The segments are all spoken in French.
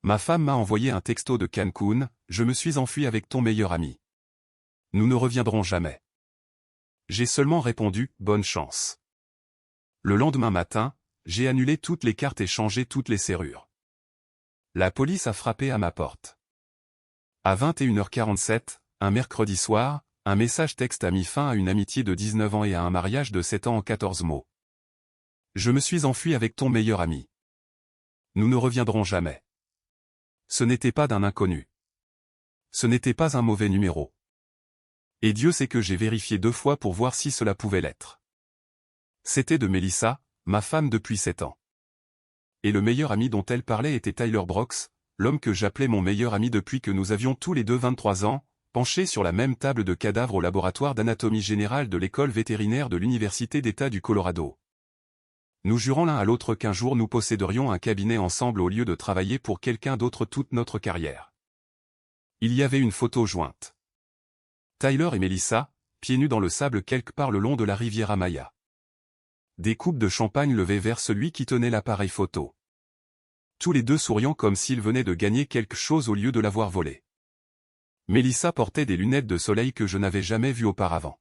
Ma femme m'a envoyé un texto de Cancun, je me suis enfui avec ton meilleur ami. Nous ne reviendrons jamais. J'ai seulement répondu, bonne chance. Le lendemain matin, j'ai annulé toutes les cartes et changé toutes les serrures. La police a frappé à ma porte. À 21h47, un mercredi soir, un message texte a mis fin à une amitié de 19 ans et à un mariage de 7 ans en 14 mots. Je me suis enfui avec ton meilleur ami. Nous ne reviendrons jamais. Ce n'était pas d'un inconnu. Ce n'était pas un mauvais numéro. Et Dieu sait que j'ai vérifié 2 fois pour voir si cela pouvait l'être. C'était de Melissa, ma femme depuis 7 ans. Et le meilleur ami dont elle parlait était Tyler Brooks, l'homme que j'appelais mon meilleur ami depuis que nous avions tous les deux 23 ans, penchés sur la même table de cadavres au laboratoire d'anatomie générale de l'école vétérinaire de l'Université d'État du Colorado. Nous jurons l'un à l'autre qu'un jour nous posséderions un cabinet ensemble au lieu de travailler pour quelqu'un d'autre toute notre carrière. Il y avait une photo jointe. Tyler et Melissa, pieds nus dans le sable quelque part le long de la rivière Amaya. Des coupes de champagne levées vers celui qui tenait l'appareil photo. Tous les deux souriant comme s'ils venaient de gagner quelque chose au lieu de l'avoir volé. Melissa portait des lunettes de soleil que je n'avais jamais vues auparavant.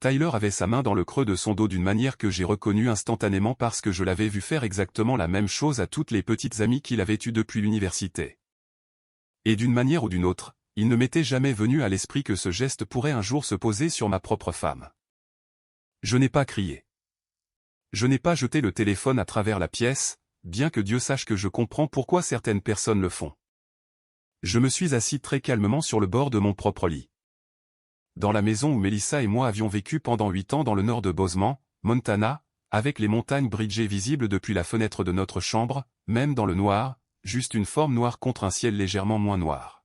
Tyler avait sa main dans le creux de son dos d'une manière que j'ai reconnue instantanément parce que je l'avais vu faire exactement la même chose à toutes les petites amies qu'il avait eues depuis l'université. Et d'une manière ou d'une autre, il ne m'était jamais venu à l'esprit que ce geste pourrait un jour se poser sur ma propre femme. Je n'ai pas crié. Je n'ai pas jeté le téléphone à travers la pièce, bien que Dieu sache que je comprends pourquoi certaines personnes le font. Je me suis assis très calmement sur le bord de mon propre lit. Dans la maison où Melissa et moi avions vécu pendant 8 ans dans le nord de Bozeman, Montana, avec les montagnes bridgées visibles depuis la fenêtre de notre chambre, même dans le noir, juste une forme noire contre un ciel légèrement moins noir.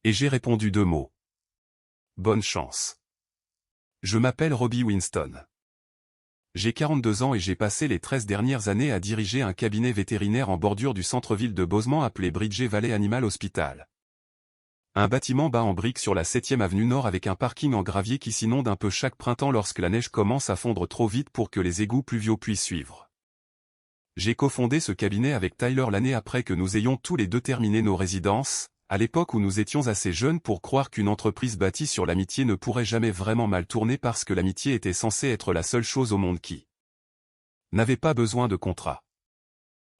Et j'ai répondu 2 mots. Bonne chance. Je m'appelle Robbie Winston. J'ai 42 ans et j'ai passé les 13 dernières années à diriger un cabinet vétérinaire en bordure du centre-ville de Bozeman appelé Bridgey Valley Animal Hospital. Un bâtiment bas en briques sur la 7e avenue Nord avec un parking en gravier qui s'inonde un peu chaque printemps lorsque la neige commence à fondre trop vite pour que les égouts pluviaux puissent suivre. J'ai cofondé ce cabinet avec Tyler l'année après que nous ayons tous les deux terminé nos résidences, à l'époque où nous étions assez jeunes pour croire qu'une entreprise bâtie sur l'amitié ne pourrait jamais vraiment mal tourner parce que l'amitié était censée être la seule chose au monde qui n'avait pas besoin de contrat.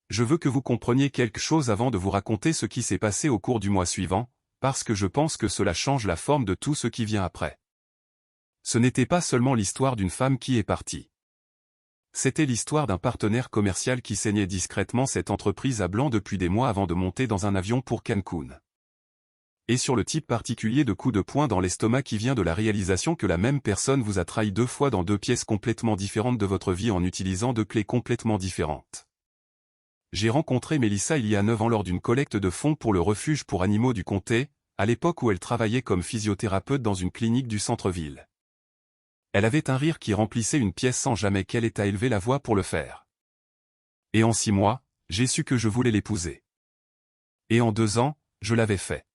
Je veux que vous compreniez quelque chose avant de vous raconter ce qui s'est passé au cours du mois suivant, parce que je pense que cela change la forme de tout ce qui vient après. Ce n'était pas seulement l'histoire d'une femme qui est partie. C'était l'histoire d'un partenaire commercial qui saignait discrètement cette entreprise à blanc depuis des mois avant de monter dans un avion pour Cancun. Et sur le type particulier de coup de poing dans l'estomac qui vient de la réalisation que la même personne vous a trahi 2 fois dans 2 pièces complètement différentes de votre vie en utilisant 2 clés complètement différentes. J'ai rencontré Melissa il y a 9 ans lors d'une collecte de fonds pour le refuge pour animaux du comté, à l'époque où elle travaillait comme physiothérapeute dans une clinique du centre-ville. Elle avait un rire qui remplissait une pièce sans jamais qu'elle ait à élever la voix pour le faire. Et en 6 mois, j'ai su que je voulais l'épouser. Et en 2 ans, je l'avais fait.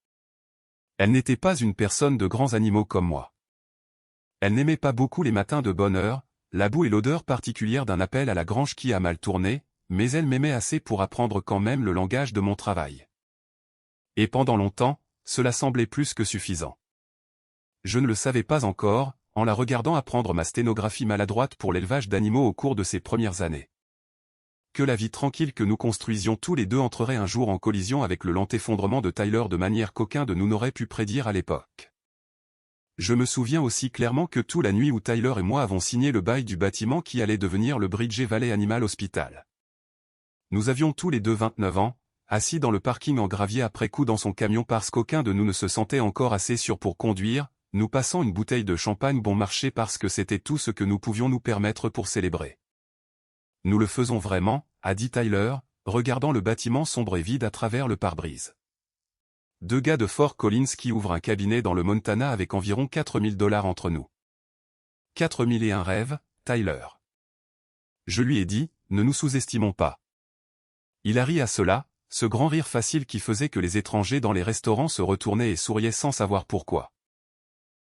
Elle n'était pas une personne de grands animaux comme moi. Elle n'aimait pas beaucoup les matins de bonne heure, la boue et l'odeur particulière d'un appel à la grange qui a mal tourné, mais elle m'aimait assez pour apprendre quand même le langage de mon travail. Et pendant longtemps, cela semblait plus que suffisant. Je ne le savais pas encore, en la regardant apprendre ma sténographie maladroite pour l'élevage d'animaux au cours de ses premières années. Que la vie tranquille que nous construisions tous les deux entrerait un jour en collision avec le lent effondrement de Tyler de manière qu'aucun de nous n'aurait pu prédire à l'époque. Je me souviens aussi clairement que toute la nuit où Tyler et moi avons signé le bail du bâtiment qui allait devenir le Bridgey Valley Animal Hospital. Nous avions tous les deux 29 ans, assis dans le parking en gravier après coup dans son camion parce qu'aucun de nous ne se sentait encore assez sûr pour conduire, nous passant une bouteille de champagne bon marché parce que c'était tout ce que nous pouvions nous permettre pour célébrer. Nous le faisons vraiment, a dit Tyler, regardant le bâtiment sombre et vide à travers le pare-brise. 2 gars de Fort Collins qui ouvrent un cabinet dans le Montana avec environ $4000 entre nous. 4001 rêves, Tyler. Je lui ai dit, ne nous sous-estimons pas. Il a ri à cela, ce grand rire facile qui faisait que les étrangers dans les restaurants se retournaient et souriaient sans savoir pourquoi.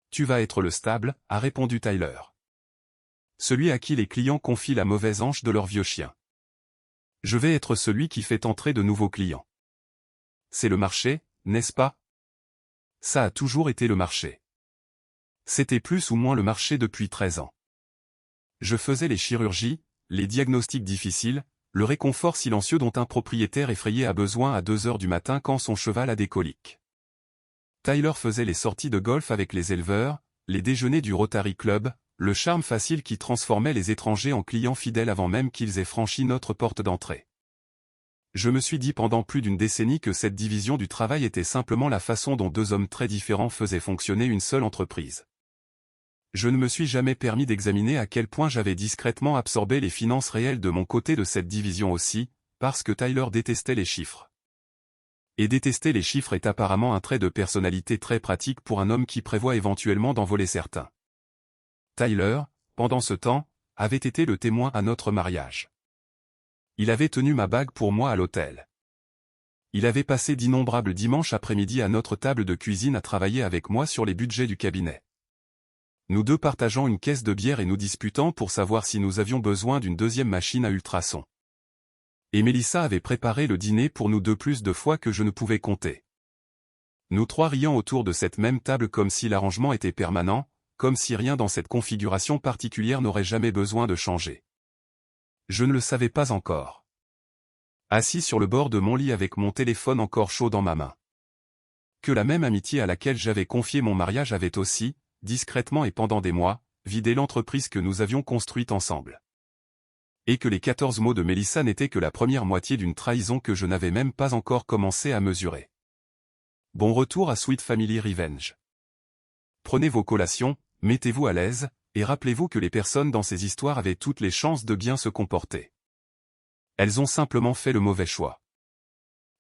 Tu vas être le stable, a répondu Tyler. Celui à qui les clients confient la mauvaise hanche de leur vieux chien. Je vais être celui qui fait entrer de nouveaux clients. c'est le marché, n'est-ce pas? Ça a toujours été le marché. C'était plus ou moins le marché depuis 13 ans. Je faisais les chirurgies, les diagnostics difficiles, le réconfort silencieux dont un propriétaire effrayé a besoin à 2 heures du matin quand son cheval a des coliques. Tyler faisait les sorties de golf avec les éleveurs, les déjeuners du Rotary Club, le charme facile qui transformait les étrangers en clients fidèles avant même qu'ils aient franchi notre porte d'entrée. Je me suis dit pendant plus d'une décennie que cette division du travail était simplement la façon dont deux hommes très différents faisaient fonctionner une seule entreprise. Je ne me suis jamais permis d'examiner à quel point j'avais discrètement absorbé les finances réelles de mon côté de cette division aussi, parce que Tyler détestait les chiffres. Et détester les chiffres est apparemment un trait de personnalité très pratique pour un homme qui prévoit éventuellement d'en voler certains. Tyler, pendant ce temps, avait été le témoin à notre mariage. Il avait tenu ma bague pour moi à l'hôtel. Il avait passé d'innombrables dimanches après-midi à notre table de cuisine à travailler avec moi sur les budgets du cabinet. Nous deux partageant une caisse de bière et nous disputant pour savoir si nous avions besoin d'une deuxième machine à ultrasons. Et Mélissa avait préparé le dîner pour nous deux plus de fois que je ne pouvais compter. Nous trois riant autour de cette même table comme si l'arrangement était permanent, comme si rien dans cette configuration particulière n'aurait jamais besoin de changer. Je ne le savais pas encore. Assis sur le bord de mon lit avec mon téléphone encore chaud dans ma main. Que la même amitié à laquelle j'avais confié mon mariage avait aussi, discrètement et pendant des mois, vidé l'entreprise que nous avions construite ensemble. Et que les 14 mots de Mélissa n'étaient que la première moitié d'une trahison que je n'avais même pas encore commencé à mesurer. Bon retour à Sweet Family Revenge. Prenez vos collations, mettez-vous à l'aise, et rappelez-vous que les personnes dans ces histoires avaient toutes les chances de bien se comporter. Elles ont simplement fait le mauvais choix.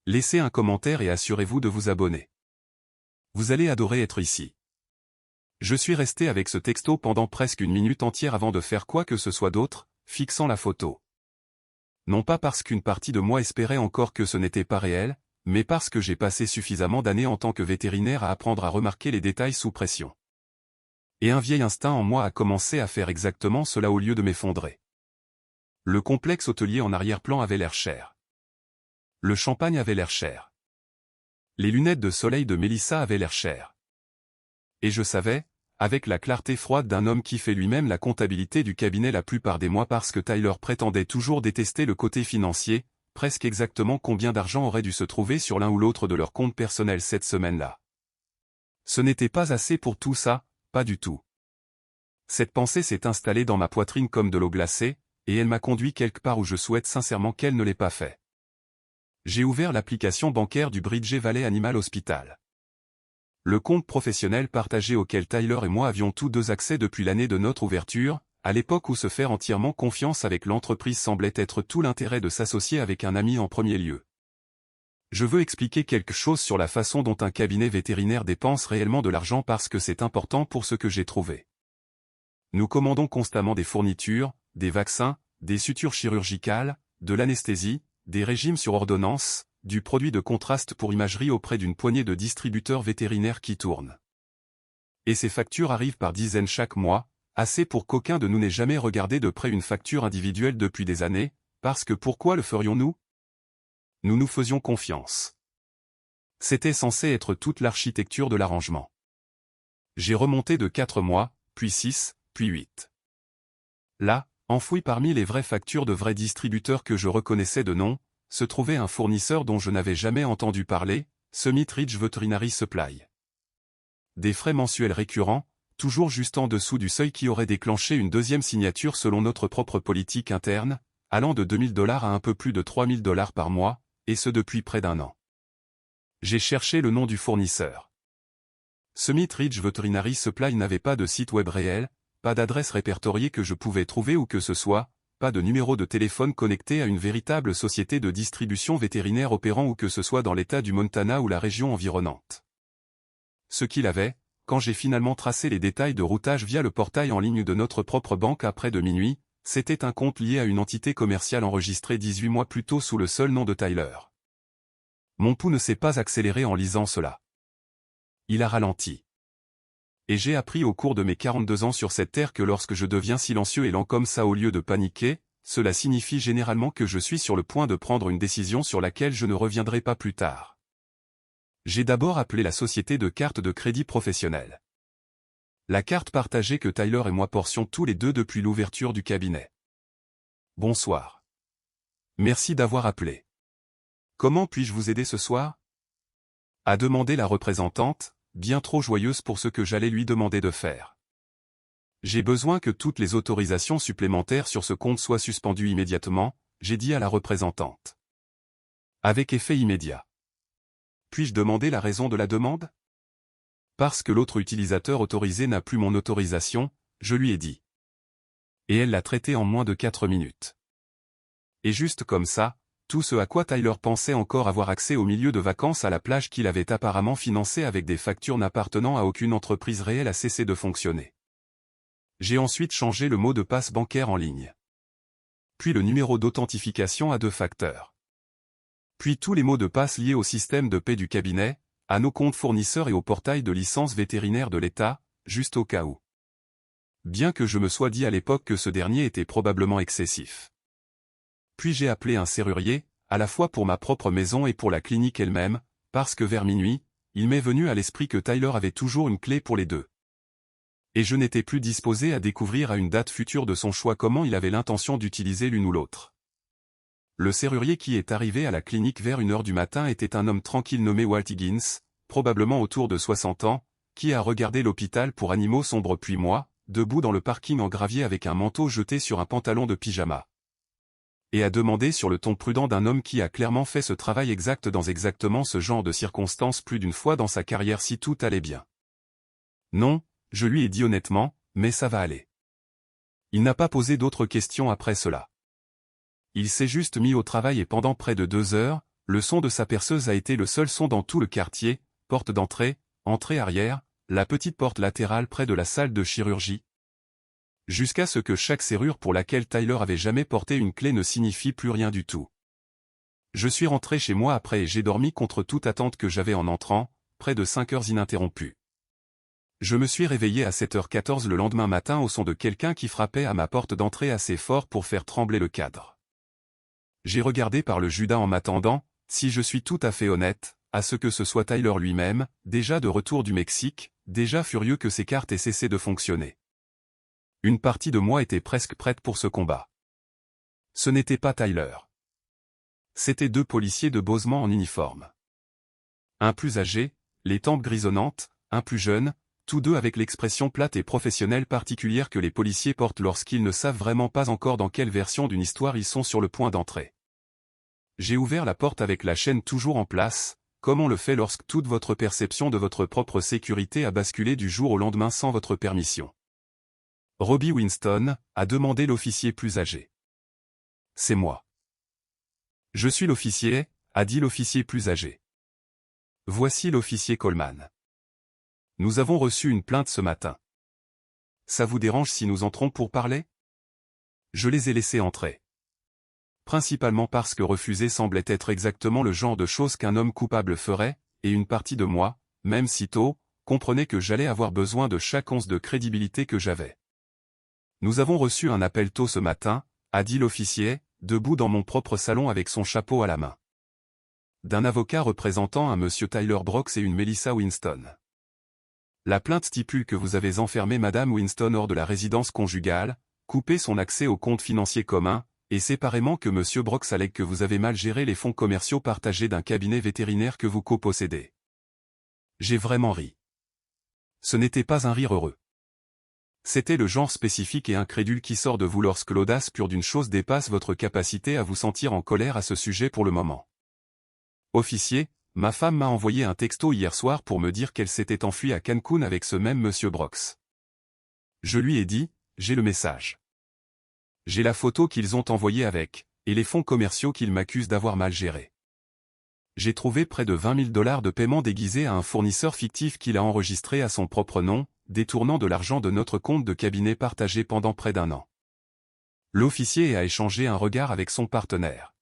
Laissez un commentaire et assurez-vous de vous abonner. Vous allez adorer être ici. Je suis resté avec ce texto pendant presque une minute entière avant de faire quoi que ce soit d'autre, fixant la photo. Non pas parce qu'une partie de moi espérait encore que ce n'était pas réel, mais parce que j'ai passé suffisamment d'années en tant que vétérinaire à apprendre à remarquer les détails sous pression. Et un vieil instinct en moi a commencé à faire exactement cela au lieu de m'effondrer. Le complexe hôtelier en arrière-plan avait l'air cher. Le champagne avait l'air cher. Les lunettes de soleil de Mélissa avaient l'air chères. Et je savais, avec la clarté froide d'un homme qui fait lui-même la comptabilité du cabinet la plupart des mois parce que Tyler prétendait toujours détester le côté financier, presque exactement combien d'argent aurait dû se trouver sur l'un ou l'autre de leurs comptes personnels cette semaine-là. Ce n'était pas assez pour tout ça, pas du tout. Cette pensée s'est installée dans ma poitrine comme de l'eau glacée, et elle m'a conduit quelque part où je souhaite sincèrement qu'elle ne l'ait pas fait. J'ai ouvert l'application bancaire du Bridge Valley Animal Hospital. Le compte professionnel partagé auquel Tyler et moi avions tous deux accès depuis l'année de notre ouverture, à l'époque où se faire entièrement confiance avec l'entreprise semblait être tout l'intérêt de s'associer avec un ami en premier lieu. Je veux expliquer quelque chose sur la façon dont un cabinet vétérinaire dépense réellement de l'argent parce que c'est important pour ce que j'ai trouvé. Nous commandons constamment des fournitures, des vaccins, des sutures chirurgicales, de l'anesthésie, des régimes sur ordonnance, du produit de contraste pour imagerie auprès d'une poignée de distributeurs vétérinaires qui tournent. Et ces factures arrivent par dizaines chaque mois, assez pour qu'aucun de nous n'ait jamais regardé de près une facture individuelle depuis des années, parce que pourquoi le ferions-nous? Nous nous faisions confiance. C'était censé être toute l'architecture de l'arrangement. J'ai remonté de 4 mois, puis 6, puis 8. Là, enfoui parmi les vraies factures de vrais distributeurs que je reconnaissais de nom, se trouvait un fournisseur dont je n'avais jamais entendu parler, Summit Ridge Veterinary Supply. Des frais mensuels récurrents, toujours juste en dessous du seuil qui aurait déclenché une deuxième signature selon notre propre politique interne, allant de $2 000 à un peu plus de $3 000 par mois, et ce depuis près d'un an. J'ai cherché le nom du fournisseur. Summit Ridge Veterinary Supply n'avait pas de site web réel, pas d'adresse répertoriée que je pouvais trouver où que ce soit, pas de numéro de téléphone connecté à une véritable société de distribution vétérinaire opérant où que ce soit dans l'état du Montana ou la région environnante. Ce qu'il avait, quand j'ai finalement tracé les détails de routage via le portail en ligne de notre propre banque après de minuit, c'était un compte lié à une entité commerciale enregistrée 18 mois plus tôt sous le seul nom de Tyler. Mon pouls ne s'est pas accéléré en lisant cela. Il a ralenti. Et j'ai appris au cours de mes 42 ans sur cette terre que lorsque je deviens silencieux et lent comme ça au lieu de paniquer, cela signifie généralement que je suis sur le point de prendre une décision sur laquelle je ne reviendrai pas plus tard. J'ai d'abord appelé la société de cartes de crédit professionnelle. La carte partagée que Tyler et moi portions tous les deux depuis l'ouverture du cabinet. Bonsoir. Merci d'avoir appelé. Comment puis-je vous aider ce soir? A demandé la représentante, bien trop joyeuse pour ce que j'allais lui demander de faire. J'ai besoin que toutes les autorisations supplémentaires sur ce compte soient suspendues immédiatement, j'ai dit à la représentante. Avec effet immédiat. Puis-je demander la raison de la demande? Parce que l'autre utilisateur autorisé n'a plus mon autorisation, je lui ai dit. Et elle l'a traité en moins de 4 minutes. Et juste comme ça, tout ce à quoi Tyler pensait encore avoir accès au milieu de vacances à la plage qu'il avait apparemment financé avec des factures n'appartenant à aucune entreprise réelle a cessé de fonctionner. J'ai ensuite changé le mot de passe bancaire en ligne. Puis le numéro d'authentification à 2 facteurs. Puis tous les mots de passe liés au système de paie du cabinet, à nos comptes fournisseurs et au portail de licence vétérinaire de l'État, juste au cas où. Bien que je me sois dit à l'époque que ce dernier était probablement excessif. Puis j'ai appelé un serrurier, à la fois pour ma propre maison et pour la clinique elle-même, parce que vers minuit, il m'est venu à l'esprit que Tyler avait toujours une clé pour les deux. Et je n'étais plus disposé à découvrir à une date future de son choix comment il avait l'intention d'utiliser l'une ou l'autre. Le serrurier qui est arrivé à la clinique vers 1h du matin était un homme tranquille nommé Walt Higgins, probablement autour de 60 ans, qui a regardé l'hôpital pour animaux sombres puis moi, debout dans le parking en gravier avec un manteau jeté sur un pantalon de pyjama. Et a demandé sur le ton prudent d'un homme qui a clairement fait ce travail exact dans exactement ce genre de circonstances plus d'une fois dans sa carrière si tout allait bien. Non, je lui ai dit honnêtement, mais ça va aller. Il n'a pas posé d'autres questions après cela. Il s'est juste mis au travail et pendant près de 2 heures, le son de sa perceuse a été le seul son dans tout le quartier, porte d'entrée, entrée arrière, la petite porte latérale près de la salle de chirurgie. Jusqu'à ce que chaque serrure pour laquelle Tyler avait jamais porté une clé ne signifie plus rien du tout. Je suis rentré chez moi après et j'ai dormi contre toute attente que j'avais en entrant, près de 5 heures ininterrompues. Je me suis réveillé à 7h14 le lendemain matin au son de quelqu'un qui frappait à ma porte d'entrée assez fort pour faire trembler le cadre. J'ai regardé par le Judas en m'attendant, si je suis tout à fait honnête, à ce que ce soit Tyler lui-même, déjà de retour du Mexique, déjà furieux que ses cartes aient cessé de fonctionner. Une partie de moi était presque prête pour ce combat. Ce n'était pas Tyler. C'étaient 2 policiers de Bozeman en uniforme. Un plus âgé, les tempes grisonnantes, un plus jeune, tous deux avec l'expression plate et professionnelle particulière que les policiers portent lorsqu'ils ne savent vraiment pas encore dans quelle version d'une histoire ils sont sur le point d'entrer. J'ai ouvert la porte avec la chaîne toujours en place, comme on le fait lorsque toute votre perception de votre propre sécurité a basculé du jour au lendemain sans votre permission. Robbie Winston, a demandé l'officier plus âgé. C'est moi. Je suis l'officier, a dit l'officier plus âgé. Voici l'officier Coleman. Nous avons reçu une plainte ce matin. Ça vous dérange si nous entrons pour parler? Je les ai laissés entrer. Principalement parce que refuser semblait être exactement le genre de choses qu'un homme coupable ferait, et une partie de moi, même si tôt, comprenait que j'allais avoir besoin de chaque once de crédibilité que j'avais. Nous avons reçu un appel tôt ce matin, a dit l'officier, debout dans mon propre salon avec son chapeau à la main. D'un avocat représentant un monsieur Tyler Brooks et une Melissa Winston. La plainte stipule que vous avez enfermé Madame Winston hors de la résidence conjugale, coupé son accès aux comptes financiers communs, et séparément que monsieur Brooks allègue que vous avez mal géré les fonds commerciaux partagés d'un cabinet vétérinaire que vous copossédez. J'ai vraiment ri. Ce n'était pas un rire heureux. C'était le genre spécifique et incrédule qui sort de vous lorsque l'audace pure d'une chose dépasse votre capacité à vous sentir en colère à ce sujet pour le moment. Officier, ma femme m'a envoyé un texto hier soir pour me dire qu'elle s'était enfuie à Cancun avec ce même monsieur Brooks. Je lui ai dit, j'ai le message. J'ai la photo qu'ils ont envoyée avec, et les fonds commerciaux qu'ils m'accusent d'avoir mal gérés. J'ai trouvé près de 20 000 $ de paiement déguisé à un fournisseur fictif qu'il a enregistré à son propre nom, détournant de l'argent de notre compte de cabinet partagé pendant près d'1 an. L'officier a échangé un regard avec son partenaire.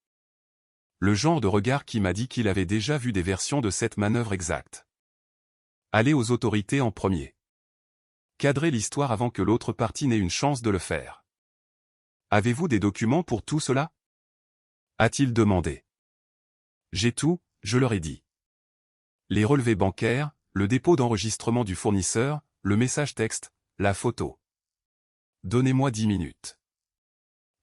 Le genre de regard qui m'a dit qu'il avait déjà vu des versions de cette manœuvre exacte. Allez aux autorités en premier. Cadrez l'histoire avant que l'autre partie n'ait une chance de le faire. Avez-vous des documents pour tout cela? A-t-il demandé. J'ai tout, je leur ai dit. les relevés bancaires, le dépôt d'enregistrement du fournisseur, le message texte, la photo. Donnez-moi 10 minutes.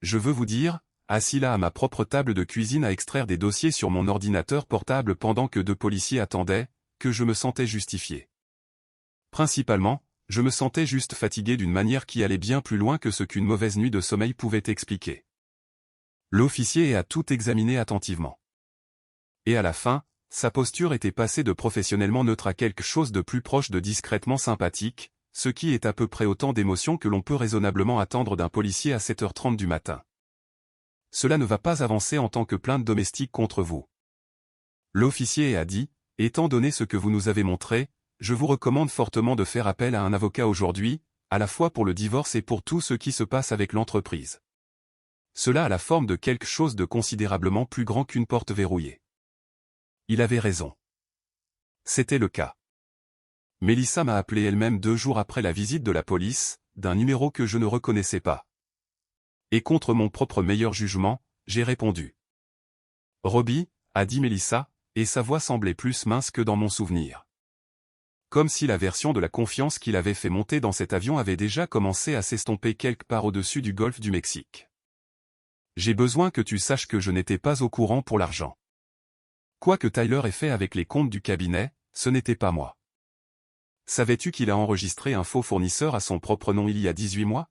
Je veux vous dire, assis là à ma propre table de cuisine à extraire des dossiers sur mon ordinateur portable pendant que 2 policiers attendaient, que je me sentais justifié. Principalement, je me sentais juste fatigué d'une manière qui allait bien plus loin que ce qu'une mauvaise nuit de sommeil pouvait expliquer. L'officier a tout examiné attentivement. Et à la fin, sa posture était passée de professionnellement neutre à quelque chose de plus proche de discrètement sympathique, ce qui est à peu près autant d'émotions que l'on peut raisonnablement attendre d'un policier à 7h30 du matin. Cela ne va pas avancer en tant que plainte domestique contre vous. L'officier a dit, étant donné ce que vous nous avez montré, je vous recommande fortement de faire appel à un avocat aujourd'hui, à la fois pour le divorce et pour tout ce qui se passe avec l'entreprise. Cela a la forme de quelque chose de considérablement plus grand qu'une porte verrouillée. Il avait raison. C'était le cas. Mélissa m'a appelé elle-même 2 jours après la visite de la police, d'un numéro que je ne reconnaissais pas. Et contre mon propre meilleur jugement, j'ai répondu. Robbie, a dit Mélissa, et sa voix semblait plus mince que dans mon souvenir. Comme si la version de la confiance qu'il avait fait monter dans cet avion avait déjà commencé à s'estomper quelque part au-dessus du golfe du Mexique. J'ai besoin que tu saches que je n'étais pas au courant pour l'argent. Quoi que Tyler ait fait avec les comptes du cabinet, ce n'était pas moi. Savais-tu qu'il a enregistré un faux fournisseur à son propre nom il y a 18 mois?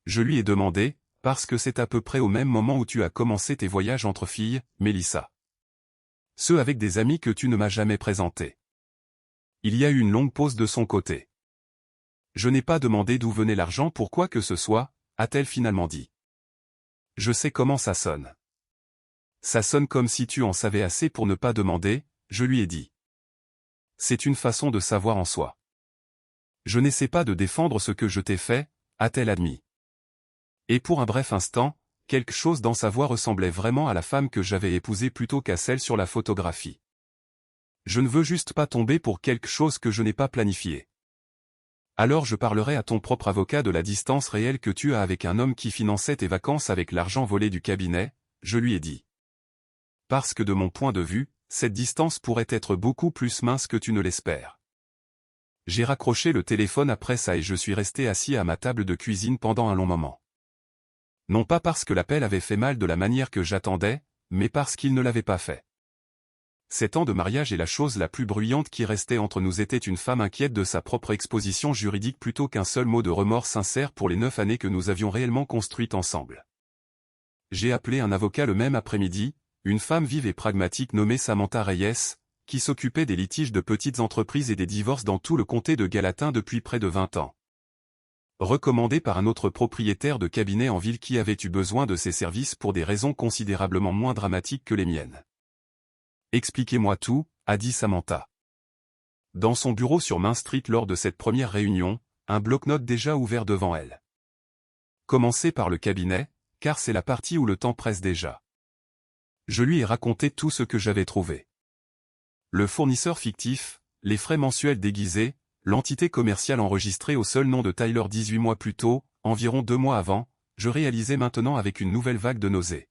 Je lui ai demandé, parce que c'est à peu près au même moment où tu as commencé tes voyages entre filles, Mélissa. Ceux avec des amis que tu ne m'as jamais présentés. Il y a eu une longue pause de son côté. Je n'ai pas demandé d'où venait l'argent pour quoi que ce soit, a-t-elle finalement dit. Je sais comment ça sonne. Ça sonne comme si tu en savais assez pour ne pas demander, je lui ai dit. C'est une façon de savoir en soi. Je n'essaie pas de défendre ce que je t'ai fait, a-t-elle admis. Et pour un bref instant, quelque chose dans sa voix ressemblait vraiment à la femme que j'avais épousée plutôt qu'à celle sur la photographie. Je ne veux juste pas tomber pour quelque chose que je n'ai pas planifié. Alors je parlerai à ton propre avocat de la distance réelle que tu as avec un homme qui finançait tes vacances avec l'argent volé du cabinet, je lui ai dit. Parce que de mon point de vue, cette distance pourrait être beaucoup plus mince que tu ne l'espères. J'ai raccroché le téléphone après ça et je suis resté assis à ma table de cuisine pendant un long moment. Non pas parce que l'appel avait fait mal de la manière que j'attendais, mais parce qu'il ne l'avait pas fait. 7 ans de mariage et la chose la plus bruyante qui restait entre nous était une femme inquiète de sa propre exposition juridique plutôt qu'un seul mot de remords sincère pour les 9 années que nous avions réellement construites ensemble. J'ai appelé un avocat le même après-midi, une femme vive et pragmatique nommée Samantha Reyes, qui s'occupait des litiges de petites entreprises et des divorces dans tout le comté de Gallatin depuis près de 20 ans. Recommandée par un autre propriétaire de cabinet en ville qui avait eu besoin de ses services pour des raisons considérablement moins dramatiques que les miennes. Expliquez-moi tout, a dit Samantha. Dans son bureau sur Main Street lors de cette première réunion, un bloc-notes déjà ouvert devant elle. Commencez par le cabinet, car c'est la partie où le temps presse déjà. Je lui ai raconté tout ce que j'avais trouvé. Le fournisseur fictif, les frais mensuels déguisés, l'entité commerciale enregistrée au seul nom de Tyler 18 mois plus tôt, environ 2 mois avant, je réalisais maintenant avec une nouvelle vague de nausées.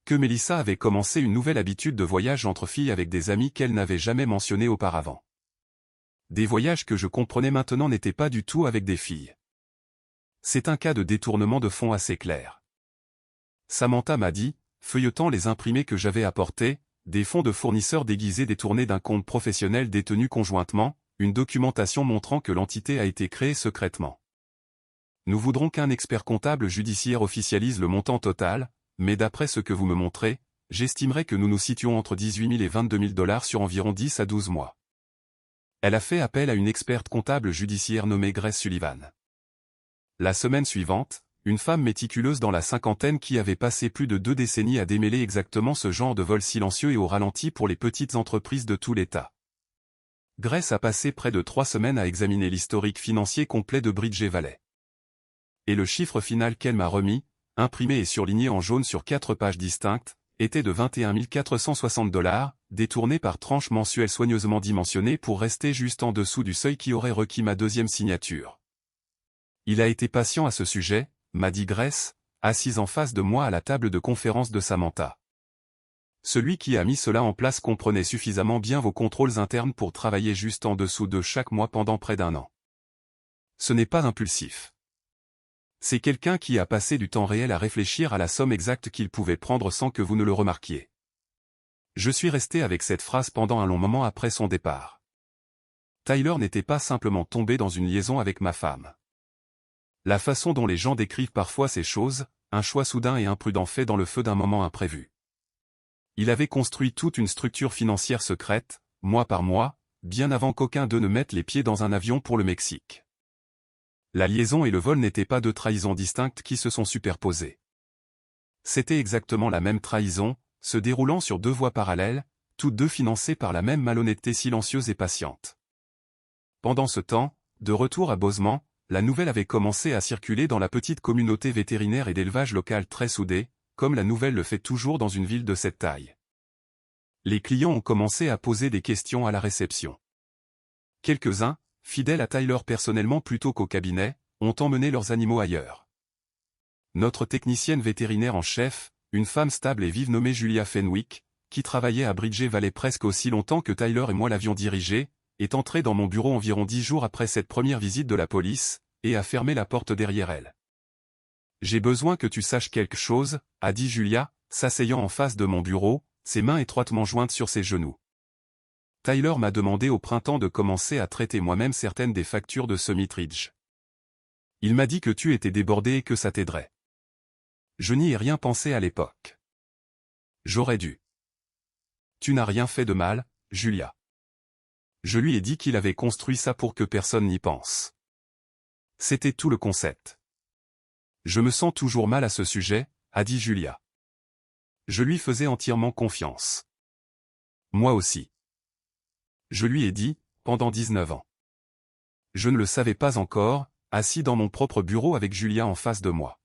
Que Mélissa avait commencé une nouvelle habitude de voyage entre filles avec des amis qu'elle n'avait jamais mentionné auparavant. Des voyages que je comprenais maintenant n'étaient pas du tout avec des filles. C'est un cas de détournement de fonds assez clair. Samantha m'a dit, feuilletant les imprimés que j'avais apportés, des fonds de fournisseurs déguisés détournés d'un compte professionnel détenu conjointement, une documentation montrant que l'entité a été créée secrètement. Nous voudrons qu'un expert comptable judiciaire officialise le montant total, mais d'après ce que vous me montrez, j'estimerais que nous nous situons entre 18 000 et 22 000 $ sur environ 10 à 12 mois. Elle a fait appel à une experte comptable judiciaire nommée Grace Sullivan. La semaine suivante, une femme méticuleuse dans la cinquantaine qui avait passé plus de 2 décennies à démêler exactement ce genre de vol silencieux et au ralenti pour les petites entreprises de tout l'État. Grace a passé près de 3 semaines à examiner l'historique financier complet de Bridger Valley. Et le chiffre final qu'elle m'a remis, imprimé et surligné en jaune sur 4 pages distinctes, était de 21 460 $, détourné par tranches mensuelles soigneusement dimensionnées pour rester juste en dessous du seuil qui aurait requis ma deuxième signature. Il a été patient à ce sujet, m'a dit Grace, assise en face de moi à la table de conférence de Samantha. Celui qui a mis cela en place comprenait suffisamment bien vos contrôles internes pour travailler juste en dessous de chaque mois pendant près d'1 an. Ce n'est pas impulsif. C'est quelqu'un qui a passé du temps réel à réfléchir à la somme exacte qu'il pouvait prendre sans que vous ne le remarquiez. Je suis resté avec cette phrase pendant un long moment après son départ. Tyler n'était pas simplement tombé dans une liaison avec ma femme. La façon dont les gens décrivent parfois ces choses, un choix soudain et imprudent fait dans le feu d'un moment imprévu. Il avait construit toute une structure financière secrète, mois par mois, bien avant qu'aucun d'eux ne mette les pieds dans un avion pour le Mexique. La liaison et le vol n'étaient pas deux trahisons distinctes qui se sont superposées. C'était exactement la même trahison, se déroulant sur deux voies parallèles, toutes deux financées par la même malhonnêteté silencieuse et patiente. Pendant ce temps, de retour à Bozeman, la nouvelle avait commencé à circuler dans la petite communauté vétérinaire et d'élevage locale très soudée, comme la nouvelle le fait toujours dans une ville de cette taille. Les clients ont commencé à poser des questions à la réception. Quelques-uns, fidèles à Tyler personnellement plutôt qu'au cabinet, ont emmené leurs animaux ailleurs. Notre technicienne vétérinaire en chef, une femme stable et vive nommée Julia Fenwick, qui travaillait à Bridger Valley presque aussi longtemps que Tyler et moi l'avions dirigée, est entrée dans mon bureau environ 10 jours après cette première visite de la police, et a fermé la porte derrière elle. « J'ai besoin que tu saches quelque chose », a dit Julia, s'asseyant en face de mon bureau, ses mains étroitement jointes sur ses genoux. Tyler m'a demandé au printemps de commencer à traiter moi-même certaines des factures de Summit Ridge. Il m'a dit que tu étais débordé et que ça t'aiderait. Je n'y ai rien pensé à l'époque. J'aurais dû. Tu n'as rien fait de mal, Julia. Je lui ai dit qu'il avait construit ça pour que personne n'y pense. C'était tout le concept. Je me sens toujours mal à ce sujet, a dit Julia. Je lui faisais entièrement confiance. Moi aussi. Je lui ai dit, pendant 19 ans. Je ne le savais pas encore, assis dans mon propre bureau avec Julia en face de moi.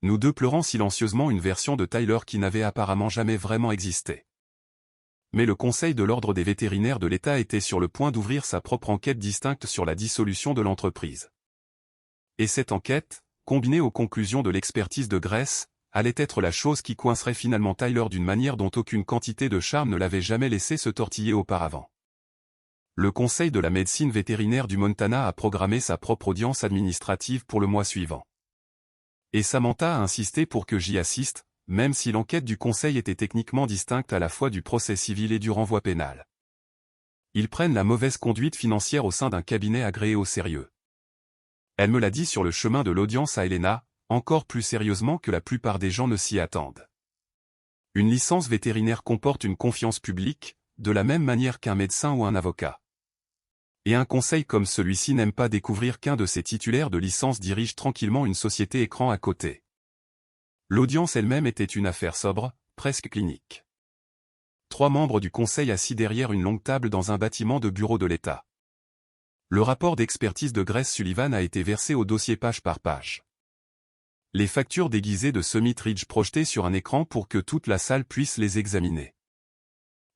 Nous deux pleurant silencieusement une version de Tyler qui n'avait apparemment jamais vraiment existé. Mais le Conseil de l'Ordre des vétérinaires de l'État était sur le point d'ouvrir sa propre enquête distincte sur la dissolution de l'entreprise. Et cette enquête, combinée aux conclusions de l'expertise de Gress, allait être la chose qui coincerait finalement Tyler d'une manière dont aucune quantité de charme ne l'avait jamais laissé se tortiller auparavant. Le Conseil de la médecine vétérinaire du Montana a programmé sa propre audience administrative pour le mois suivant. Et Samantha a insisté pour que j'y assiste, même si l'enquête du Conseil était techniquement distincte à la fois du procès civil et du renvoi pénal. Ils prennent la mauvaise conduite financière au sein d'un cabinet agréé au sérieux. Elle me l'a dit sur le chemin de l'audience à Helena, encore plus sérieusement que la plupart des gens ne s'y attendent. Une licence vétérinaire comporte une confiance publique, de la même manière qu'un médecin ou un avocat. Et un conseil comme celui-ci n'aime pas découvrir qu'un de ses titulaires de licence dirige tranquillement une société écran à côté. L'audience elle-même était une affaire sobre, presque clinique. 3 membres du conseil assis derrière une longue table dans un bâtiment de bureau de l'État. Le rapport d'expertise de Gress Sullivan a été versé au dossier page par page. Les factures déguisées de Summit Ridge projetées sur un écran pour que toute la salle puisse les examiner.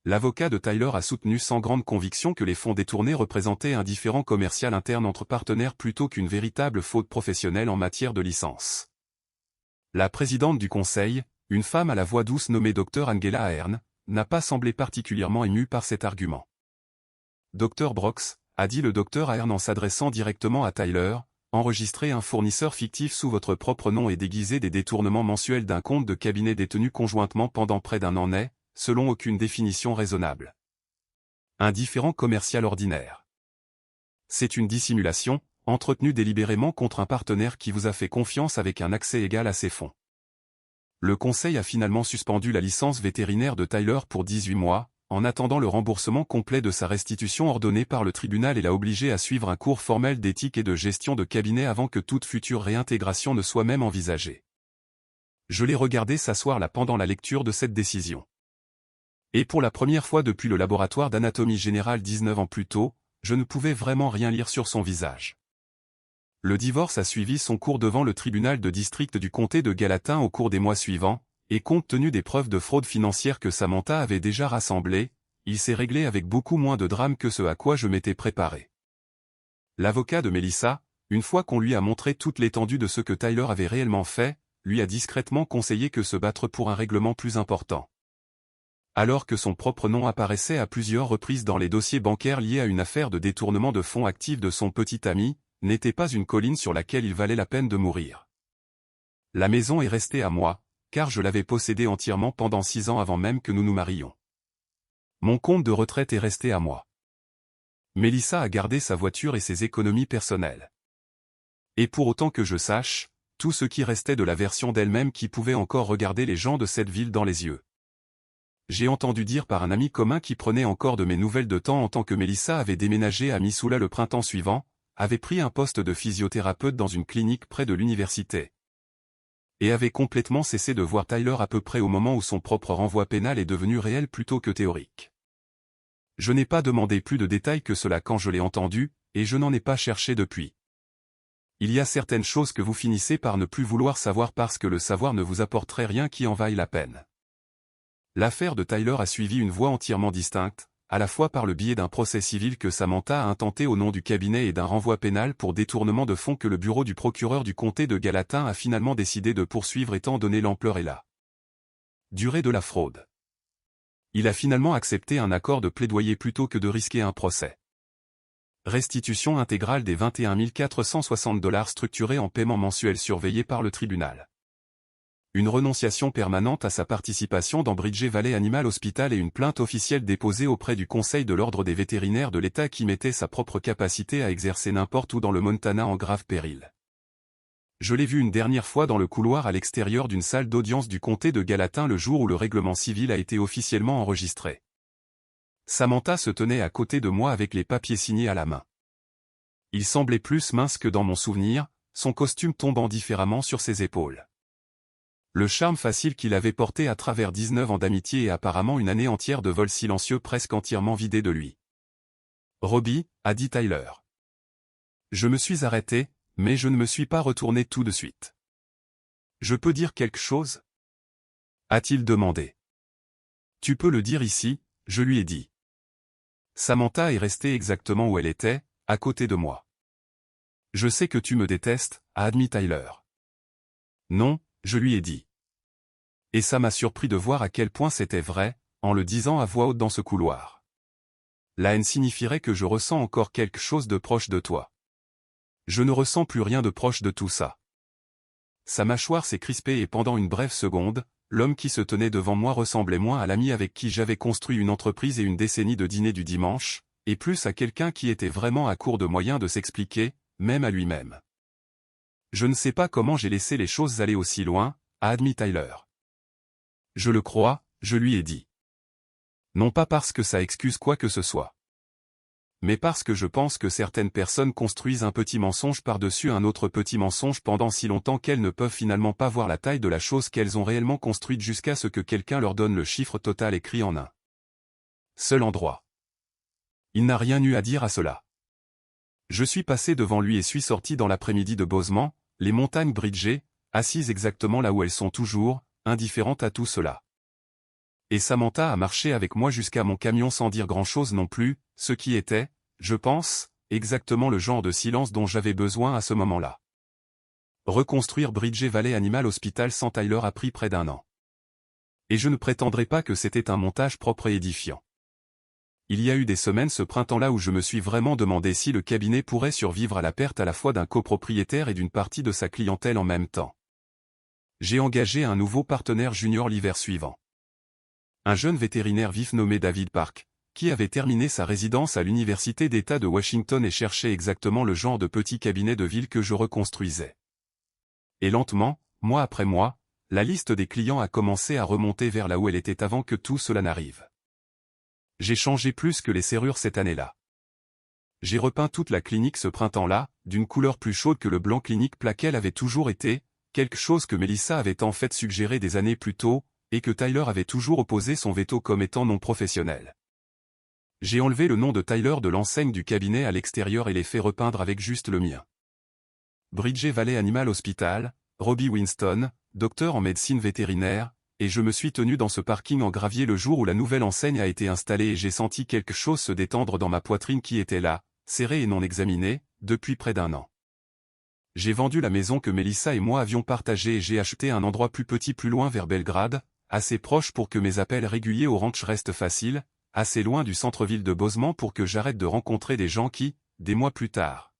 L'avocat de Tyler a soutenu sans grande conviction que les fonds détournés représentaient un différend commercial interne entre partenaires plutôt qu'une véritable faute professionnelle en matière de licence. La présidente du conseil, une femme à la voix douce nommée Dr Angela Ahern, n'a pas semblé particulièrement émue par cet argument. Dr Brooks, a dit le Dr Ahern en s'adressant directement à Tyler, enregistrer un fournisseur fictif sous votre propre nom et déguiser des détournements mensuels d'un compte de cabinet détenu conjointement pendant près d'1 an n'est, selon aucune définition raisonnable, un différend commercial ordinaire. C'est une dissimulation, entretenue délibérément contre un partenaire qui vous a fait confiance avec un accès égal à ses fonds. Le conseil a finalement suspendu la licence vétérinaire de Tyler pour 18 mois, en attendant le remboursement complet de sa restitution ordonnée par le tribunal et l'a obligé à suivre un cours formel d'éthique et de gestion de cabinet avant que toute future réintégration ne soit même envisagée. Je l'ai regardé s'asseoir là pendant la lecture de cette décision. Et pour la première fois depuis le laboratoire d'anatomie générale 19 ans plus tôt, je ne pouvais vraiment rien lire sur son visage. Le divorce a suivi son cours devant le tribunal de district du comté de Gallatin au cours des mois suivants, et compte tenu des preuves de fraude financière que Samantha avait déjà rassemblées, il s'est réglé avec beaucoup moins de drame que ce à quoi je m'étais préparé. L'avocat de Melissa, une fois qu'on lui a montré toute l'étendue de ce que Tyler avait réellement fait, lui a discrètement conseillé que se battre pour un règlement plus important. alors que son propre nom apparaissait à plusieurs reprises dans les dossiers bancaires liés à une affaire de détournement de fonds actifs de son petit ami, n'était pas une colline sur laquelle il valait la peine de mourir. La maison est restée à moi, car je l'avais possédée entièrement pendant 6 ans avant même que nous nous marions. Mon compte de retraite est resté à moi. Mélissa a gardé sa voiture et ses économies personnelles. Et pour autant que je sache, tout ce qui restait de la version d'elle-même qui pouvait encore regarder les gens de cette ville dans les yeux. J'ai entendu dire par un ami commun qui prenait encore de mes nouvelles de temps en temps que Mélissa avait déménagé à Missoula le printemps suivant, avait pris un poste de physiothérapeute dans une clinique près de l'université. Et avait complètement cessé de voir Tyler à peu près au moment où son propre renvoi pénal est devenu réel plutôt que théorique. Je n'ai pas demandé plus de détails que cela quand je l'ai entendu, et je n'en ai pas cherché depuis. Il y a certaines choses que vous finissez par ne plus vouloir savoir parce que le savoir ne vous apporterait rien qui en vaille la peine. L'affaire de Tyler a suivi une voie entièrement distincte, à la fois par le biais d'un procès civil que Samantha a intenté au nom du cabinet et d'un renvoi pénal pour détournement de fonds que le bureau du procureur du comté de Gallatin a finalement décidé de poursuivre étant donné l'ampleur et la durée de la fraude. Il a finalement accepté un accord de plaidoyer plutôt que de risquer un procès. Restitution intégrale des 21 460 $ structurés en paiement mensuel surveillé par le tribunal. Une renonciation permanente à sa participation dans Bridger Valley Animal Hospital et une plainte officielle déposée auprès du Conseil de l'Ordre des vétérinaires de l'État qui mettait sa propre capacité à exercer n'importe où dans le Montana en grave péril. Je l'ai vu une dernière fois dans le couloir à l'extérieur d'une salle d'audience du comté de Gallatin le jour où le règlement civil a été officiellement enregistré. Samantha se tenait à côté de moi avec les papiers signés à la main. Il semblait plus mince que dans mon souvenir, son costume tombant différemment sur ses épaules. Le charme facile qu'il avait porté à travers 19 ans d'amitié et apparemment une année entière de vol silencieux presque entièrement vidé de lui. « Robbie » a dit Tyler. Je me suis arrêté, mais je ne me suis pas retourné tout de suite. « Je peux dire quelque chose » a-t-il demandé. « Tu peux le dire ici » je lui ai dit. Samantha est restée exactement où elle était, à côté de moi. « Je sais que tu me détestes » a admis Tyler. « Non » je lui ai dit. Et ça m'a surpris de voir à quel point c'était vrai, en le disant à voix haute dans ce couloir. La haine signifierait que je ressens encore quelque chose de proche de toi. Je ne ressens plus rien de proche de tout ça. Sa mâchoire s'est crispée et pendant une brève seconde, l'homme qui se tenait devant moi ressemblait moins à l'ami avec qui j'avais construit une entreprise et une décennie de dîners du dimanche, et plus à quelqu'un qui était vraiment à court de moyens de s'expliquer, même à lui-même. Je ne sais pas comment j'ai laissé les choses aller aussi loin, a admis Tyler. Je le crois, je lui ai dit. Non pas parce que ça excuse quoi que ce soit. Mais parce que je pense que certaines personnes construisent un petit mensonge par-dessus un autre petit mensonge pendant si longtemps qu'elles ne peuvent finalement pas voir la taille de la chose qu'elles ont réellement construite jusqu'à ce que quelqu'un leur donne le chiffre total écrit en un seul endroit. Il n'a rien eu à dire à cela. Je suis passé devant lui et suis sorti dans l'après-midi de Bozeman, les montagnes Bridger, assises exactement là où elles sont toujours, indifférentes à tout cela. Et Samantha a marché avec moi jusqu'à mon camion sans dire grand-chose non plus, ce qui était, je pense, exactement le genre de silence dont j'avais besoin à ce moment-là. Reconstruire Bridger Valley Animal Hospital sans Tyler a pris près d'1 an. Et je ne prétendrai pas que c'était un montage propre et édifiant. Il y a eu des semaines ce printemps-là où je me suis vraiment demandé si le cabinet pourrait survivre à la perte à la fois d'un copropriétaire et d'une partie de sa clientèle en même temps. J'ai engagé un nouveau partenaire junior l'hiver suivant. Un jeune vétérinaire vif nommé David Park, qui avait terminé sa résidence à l'Université d'État de Washington et cherchait exactement le genre de petit cabinet de ville que je reconstruisais. Et lentement, mois après mois, la liste des clients a commencé à remonter vers là où elle était avant que tout cela n'arrive. J'ai changé plus que les serrures cette année-là. J'ai repeint toute la clinique ce printemps-là, d'une couleur plus chaude que le blanc clinique plaquel avait toujours été, quelque chose que Mélissa avait en fait suggéré des années plus tôt, et que Tyler avait toujours opposé son veto comme étant non professionnel. J'ai enlevé le nom de Tyler de l'enseigne du cabinet à l'extérieur et l'ai fait repeindre avec juste le mien. Bridger Valley Animal Hospital, Robbie Winston, docteur en médecine vétérinaire, et je me suis tenu dans ce parking en gravier le jour où la nouvelle enseigne a été installée et j'ai senti quelque chose se détendre dans ma poitrine qui était là, serrée et non examinée, depuis près d'1 an. J'ai vendu la maison que Mélissa et moi avions partagée et j'ai acheté un endroit plus petit plus loin vers Belgrade, assez proche pour que mes appels réguliers au ranch restent faciles, assez loin du centre-ville de Bozeman pour que j'arrête de rencontrer des gens qui, des mois plus tard,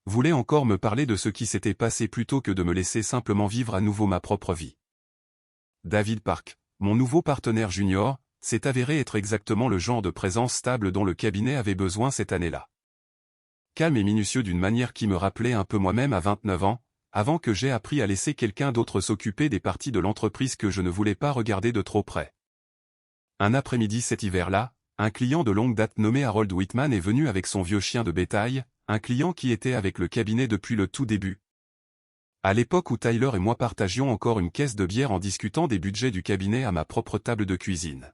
voulaient encore me parler de ce qui s'était passé plutôt que de me laisser simplement vivre à nouveau ma propre vie. David Park, mon nouveau partenaire junior, s'est avéré être exactement le genre de présence stable dont le cabinet avait besoin cette année-là. Calme et minutieux d'une manière qui me rappelait un peu moi-même à 29 ans, avant que j'aie appris à laisser quelqu'un d'autre s'occuper des parties de l'entreprise que je ne voulais pas regarder de trop près. Un après-midi cet hiver-là, un client de longue date nommé Harold Whitman est venu avec son vieux chien de bétail, un client qui était avec le cabinet depuis le tout début. À l'époque où Tyler et moi partagions encore une caisse de bière en discutant des budgets du cabinet à ma propre table de cuisine.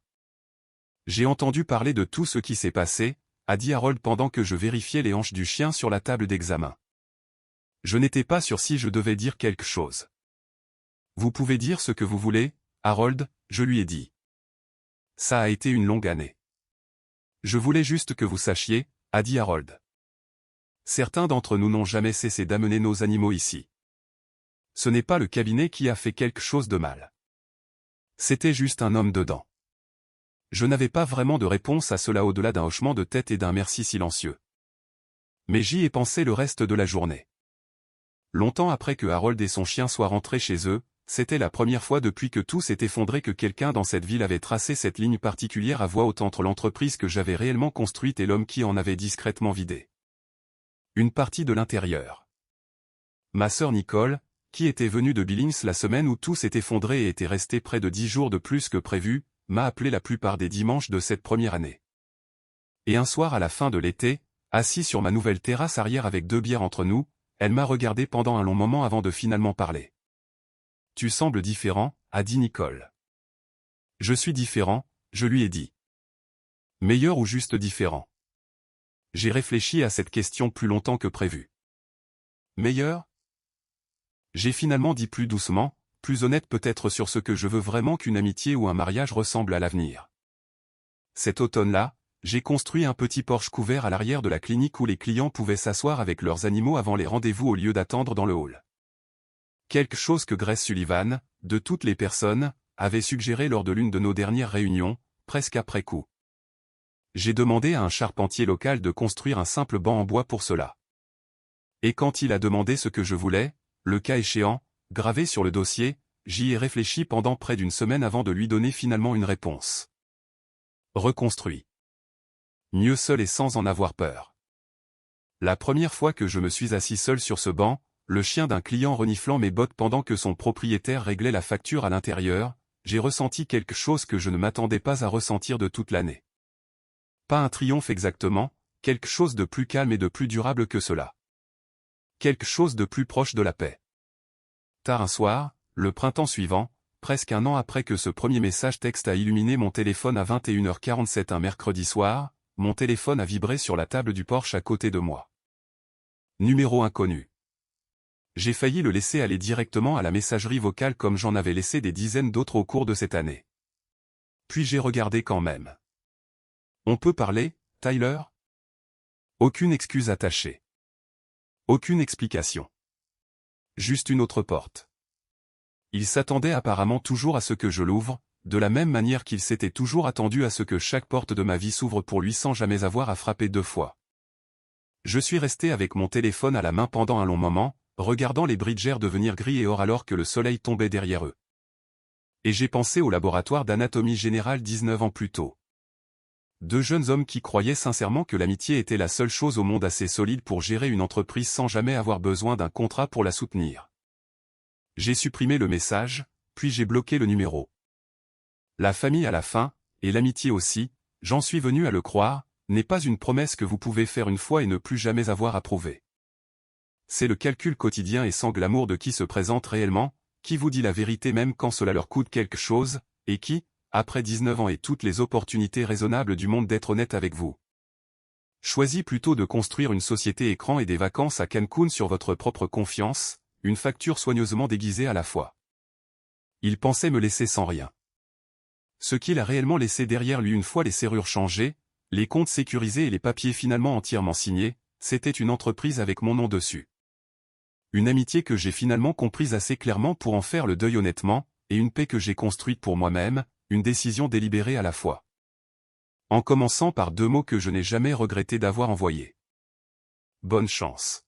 J'ai entendu parler de tout ce qui s'est passé, a dit Harold pendant que je vérifiais les hanches du chien sur la table d'examen. Je n'étais pas sûr si je devais dire quelque chose. Vous pouvez dire ce que vous voulez, Harold, je lui ai dit. Ça a été une longue année. Je voulais juste que vous sachiez, a dit Harold. Certains d'entre nous n'ont jamais cessé d'amener nos animaux ici. Ce n'est pas le cabinet qui a fait quelque chose de mal. C'était juste un homme dedans. Je n'avais pas vraiment de réponse à cela au-delà d'un hochement de tête et d'un merci silencieux. Mais j'y ai pensé le reste de la journée. Longtemps après que Harold et son chien soient rentrés chez eux, c'était la première fois depuis que tout s'est effondré que quelqu'un dans cette ville avait tracé cette ligne particulière à voix haute entre l'entreprise que j'avais réellement construite et l'homme qui en avait discrètement vidé une partie de l'intérieur. Ma sœur Nicole, qui était venue de Billings la semaine où tout s'est effondré et était restée près de 10 jours de plus que prévu, m'a appelé la plupart des dimanches de cette première année. Et un soir à la fin de l'été, assis sur ma nouvelle terrasse arrière avec 2 bières entre nous, elle m'a regardé pendant un long moment avant de finalement parler. « Tu sembles différent », a dit Nicole. « Je suis différent », je lui ai dit. « Meilleur ou juste différent ?» J'ai réfléchi à cette question plus longtemps que prévu. « Meilleur ?» J'ai finalement dit plus doucement, plus honnête peut-être sur ce que je veux vraiment qu'une amitié ou un mariage ressemble à l'avenir. Cet automne-là, j'ai construit un petit porche couvert à l'arrière de la clinique où les clients pouvaient s'asseoir avec leurs animaux avant les rendez-vous au lieu d'attendre dans le hall. Quelque chose que Grace Sullivan, de toutes les personnes, avait suggéré lors de l'une de nos dernières réunions, presque après coup. J'ai demandé à un charpentier local de construire un simple banc en bois pour cela. Et quand il a demandé ce que je voulais, le cas échéant, gravé sur le dossier, j'y ai réfléchi pendant près d'une semaine avant de lui donner finalement une réponse. Reconstruit. Mieux seul et sans en avoir peur. La première fois que je me suis assis seul sur ce banc, le chien d'un client reniflant mes bottes pendant que son propriétaire réglait la facture à l'intérieur, j'ai ressenti quelque chose que je ne m'attendais pas à ressentir de toute l'année. Pas un triomphe exactement, quelque chose de plus calme et de plus durable que cela. Quelque chose de plus proche de la paix. Tard un soir, le printemps suivant, presque un an après que ce premier message texte a illuminé mon téléphone à 21h47 un mercredi soir, mon téléphone a vibré sur la table du porche à côté de moi. Numéro inconnu. J'ai failli le laisser aller directement à la messagerie vocale comme j'en avais laissé des dizaines d'autres au cours de cette année. Puis j'ai regardé quand même. On peut parler, Tyler ? Aucune excuse attachée. Aucune explication. Juste une autre porte. Il s'attendait apparemment toujours à ce que je l'ouvre, de la même manière qu'il s'était toujours attendu à ce que chaque porte de ma vie s'ouvre pour lui sans jamais avoir à frapper 2 fois. Je suis resté avec mon téléphone à la main pendant un long moment, regardant les bridgers devenir gris et or alors que le soleil tombait derrière eux. Et j'ai pensé au laboratoire d'anatomie générale 19 ans plus tôt. 2 jeunes hommes qui croyaient sincèrement que l'amitié était la seule chose au monde assez solide pour gérer une entreprise sans jamais avoir besoin d'un contrat pour la soutenir. J'ai supprimé le message, puis j'ai bloqué le numéro. La famille à la fin, et l'amitié aussi, j'en suis venu à le croire, n'est pas une promesse que vous pouvez faire une fois et ne plus jamais avoir à prouver. C'est le calcul quotidien et sans glamour de qui se présente réellement, qui vous dit la vérité même quand cela leur coûte quelque chose, et qui, après 19 ans et toutes les opportunités raisonnables du monde d'être honnête avec vous, choisit plutôt de construire une société écran et des vacances à Cancun sur votre propre confiance, une facture soigneusement déguisée à la fois. Il pensait me laisser sans rien. Ce qu'il a réellement laissé derrière lui une fois les serrures changées, les comptes sécurisés et les papiers finalement entièrement signés, c'était une entreprise avec mon nom dessus. Une amitié que j'ai finalement comprise assez clairement pour en faire le deuil honnêtement, et une paix que j'ai construite pour moi-même, une décision délibérée à la fois. En commençant par 2 mots que je n'ai jamais regretté d'avoir envoyés. Bonne chance.